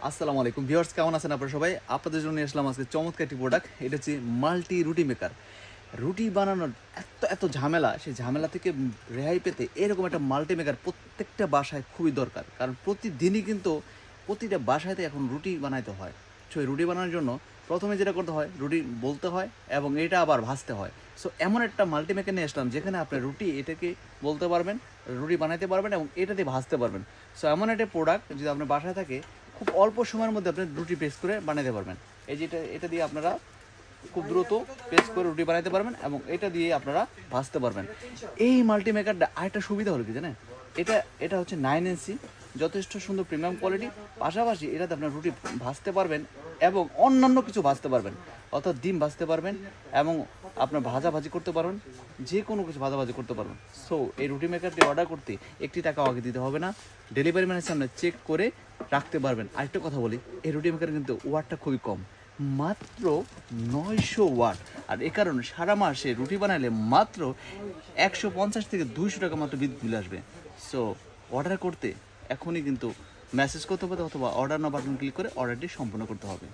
আসসালামু আলাইকুম ভিউয়ার্স, কেমন আছেন আপনারা সবাই? আপনাদের জন্য নিয়ে আসলাম আজকে চমৎকার একটি প্রোডাক্ট। এটা হচ্ছে মাল্টি রুটি মেকার। রুটি বানানোর এত এত ঝামেলা, সেই ঝামেলা থেকে রেহাই পেতে এরকম একটা মাল্টি মেকার প্রত্যেকটা বাসায় খুবই দরকার। কারণ প্রতিদিনই কিন্তু প্রতিটা বাসায়তে এখন রুটি বানাইতে হয়। সো এই রুটি বানানোর জন্য প্রথমে যেটা করতে হয়, রুটি বলতে হয় এবং এটা আবার ভাজতে হয়। সো এমন একটা মাল্টি মেকার নিয়ে আসলাম যেখানে আপনি রুটি এটাকে বলতে পারবেন, রুটি বানাইতে পারবেন এবং এটা দিয়ে ভাজতে পারবেন। সো এমন একটা প্রোডাক্ট যদি আপনার বাসায় থাকে, খুব অল্প সময়ের মধ্যে আপনি রুটি পেস্ট করে বানাতে পারবেন। এই যেটা এটা দিয়ে আপনারা খুব দ্রুত পেস্ট করে রুটি বানাতে পারবেন এবং এটা দিয়ে আপনারা ভাজতে পারবেন। এই মাল্টি মেকারটা আরেকটা সুবিধা হলো কি জানেন, এটা এটা হচ্ছে 9 ইঞ্চি, যথেষ্ট সুন্দর প্রিমিয়াম কোয়ালিটি। পাশাপাশি এটাতে আপনার রুটি ভাজতে পারবেন এবং অন্যান্য কিছু ভাজতে পারবেন, অর্থাৎ ডিম ভাজতে পারবেন এবং আপনার ভাজাভাজি করতে পারবেন, যে কোনো কিছু ভাজাভাজি করতে পারবেন। সো এই রুটি মেকারটি অর্ডার করতে একটি টাকা আগে দিতে হবে না, ডেলিভারি ম্যানের সামনে চেক করে রাখতে পারবেন। আরেকটা কথা বলি, এই রুটি মেকার কিন্তু ওয়াটটা খুবই কম, মাত্র 900 ওয়াট। আর এ কারণে সারা মাসে রুটি বানালে মাত্র 150 থেকে 200 টাকা মাত্র বিদ্যুৎ বিল আসবে। সো অর্ডার করতে এখনই কিন্তু মেসেজ করতে হবে অথবা অর্ডার নাও বাটন ক্লিক করে অর্ডারটি সম্পন্ন করতে হবে।